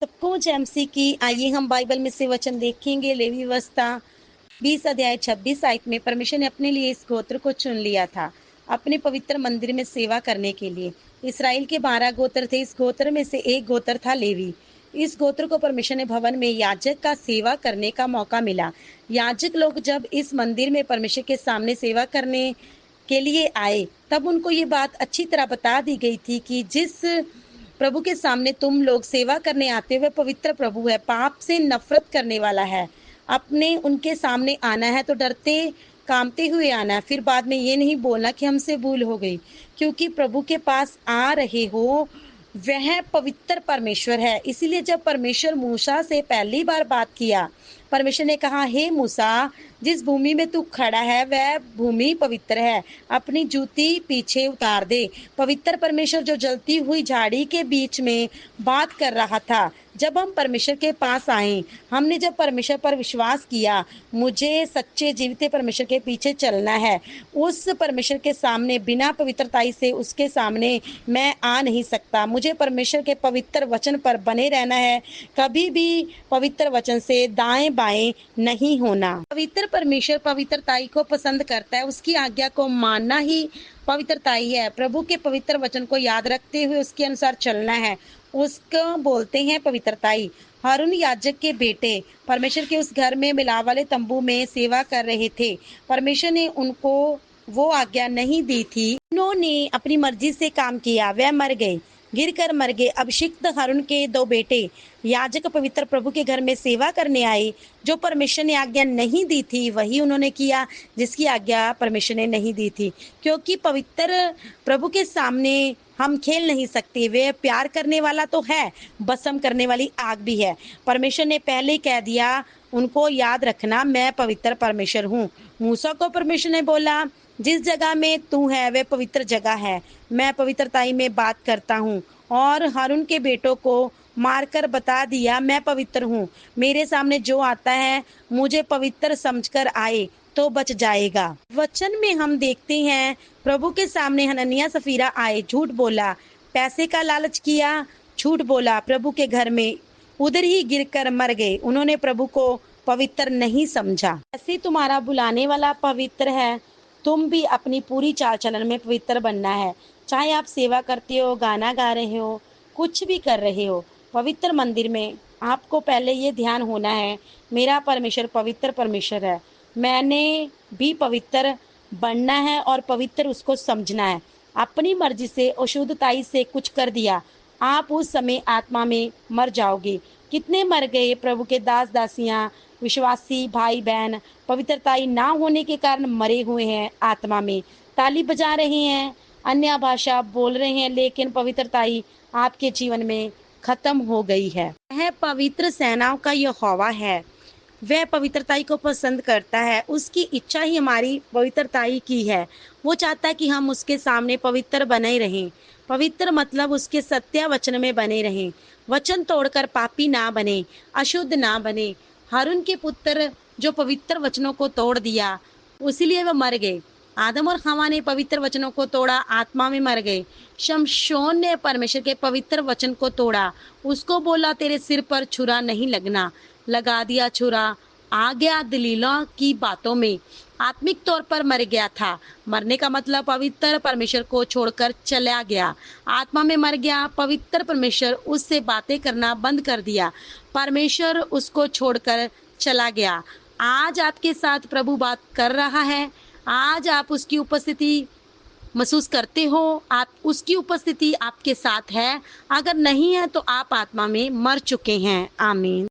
सबको जैमसी की आइए हम बाइबल में से वचन देखेंगे। लेवी व्यवस्था 20 अध्याय 26 आयत में परमेश्वर ने अपने लिए इस गोत्र को चुन लिया था अपने पवित्र मंदिर में सेवा करने के लिए। इसराइल के 12 गोत्र थे। इस गोत्र में से एक गोत्र था लेवी। इस गोत्र को परमेश्वर ने भवन में याजक का सेवा करने का मौका मिला। याजक लोग जब इस मंदिर में परमेश्वर के सामने सेवा करने के लिए आए तब उनको ये बात अच्छी तरह बता दी गई थी कि जिस प्रभु के सामने तुम लोग सेवा करने आते हुए पवित्र प्रभु है, पाप से नफरत करने वाला है। अपने उनके सामने आना है तो डरते कामते हुए आना है। फिर बाद में ये नहीं बोलना कि हमसे भूल हो गई, क्योंकि प्रभु के पास आ रहे हो वह पवित्र परमेश्वर है। इसीलिए जब परमेश्वर मूसा से पहली बार बात किया, परमेश्वर ने कहा, हे मूसा, जिस भूमि में तू खड़ा है वह भूमि पवित्र है, अपनी जूती पीछे उतार दे। पवित्र परमेश्वर जो जलती हुई झाड़ी के बीच में बात कर रहा था। जब हम परमेश्वर के पास आए, हमने जब परमेश्वर पर विश्वास किया, मुझे सच्चे जीवित परमेश्वर के पीछे चलना है। उस परमेश्वर के सामने बिना पवित्रताई से उसके सामने मैं आ नहीं सकता। मुझे परमेश्वर के पवित्र वचन पर बने रहना है, कभी भी पवित्र वचन से दाएं बाएं नहीं होना। पवित्र परमेश्वर पवित्रताई को पसंद करता है। उसकी आज्ञा को मानना ही पवित्रताई है। प्रभु के पवित्र वचन को याद रखते हुए उसके अनुसार चलना है, उसको बोलते हैं पवित्रताई। हारून याजक के बेटे परमेश्वर के उस घर में मिलाप वाले तंबू में सेवा कर रहे थे। परमेश्वर ने उनको वो आज्ञा नहीं दी थी। उन्होंने अपनी मर्जी से काम किया, वह मर गए, गिरकर मर गए। अभिषिक्त हारून के 2 बेटे याजक पवित्र प्रभु के घर में सेवा करने आए। जो परमेश्वर ने आज्ञा नहीं दी थी वही उन्होंने किया जिसकी आज्ञा परमेश्वर ने नहीं दी थी, क्योंकि पवित्र प्रभु के सामने हम खेल नहीं सकते। वे प्यार करने वाला तो है, भस्म करने वाली आग भी है। परमेश्वर ने पहले ही कह दिया, उनको याद रखना, मैं पवित्र परमेश्वर हूँ। मूसा को परमेश्वर ने बोला, जिस जगह में तू है वह पवित्र जगह है, मैं पवित्रताई में बात करता हूँ। और हारून के बेटों को मारकर बता दिया, मैं पवित्र हूँ। मेरे सामने जो आता है मुझे पवित्र समझकर आए तो बच जाएगा। वचन में हम देखते हैं प्रभु के सामने हनन्याह सफीरा आए, झूठ बोला, पैसे का लालच किया, झूठ बोला, प्रभु के घर में उधर ही गिरकर मर गए। उन्होंने प्रभु को पवित्र नहीं समझा। ऐसे तुम्हारा बुलाने वाला पवित्र है, तुम भी अपनी पूरी चाल चलन में पवित्र बनना है। चाहे आप सेवा करते हो, गाना गा रहे हो, कुछ भी कर रहे हो, पवित्र मंदिर में आपको पहले ये ध्यान होना है, मेरा परमेश्वर पवित्र परमेश्वर है, मैंने भी पवित्र बनना है और पवित्र उसको समझना है। अपनी मर्जी से अशुद्धताई से कुछ कर दिया, आप उस समय आत्मा में मर जाओगे। कितने मर गए प्रभु के दास दासियां, विश्वासी भाई बहन पवित्रताई ना होने के कारण मरे हुए हैं। आत्मा में ताली बजा रहे हैं, अन्य भाषा बोल रहे हैं, लेकिन पवित्रताई आपके जीवन में खत्म हो गई है। वह पवित्र सेनाओं का यहोवा है, वह पवित्रताई को पसंद करता है। उसकी इच्छा ही हमारी पवित्रताई की है। वो चाहता है कि हम उसके सामने पवित्र बने रहें। पवित्र मतलब उसके सत्य वचन में बने रहें, वचन तोड़कर पापी ना बने, अशुद्ध ना बने। हारून के पुत्र जो पवित्र वचनों को तोड़ दिया, इसीलिए वह मर गए। आदम और हवा ने पवित्र वचनों को तोड़ा, आत्मा में मर गए। शमशोन ने परमेश्वर के पवित्र वचन को तोड़ा, उसको बोला तेरे सिर पर छुरा नहीं लगना, लगा दिया छुरा, आ गया दलीलों की बातों में, आत्मिक तौर पर मर गया था। मरने का मतलब पवित्र परमेश्वर को छोड़कर चला गया, आत्मा में मर गया। पवित्र परमेश्वर उससे बातें करना बंद कर दिया, परमेश्वर उसको छोड़कर चला गया। आज आपके साथ प्रभु बात कर रहा है। आज आप उसकी उपस्थिति महसूस करते हो, आप उसकी उपस्थिति आपके साथ है। अगर नहीं है तो आप आत्मा में मर चुके हैं। आमीन।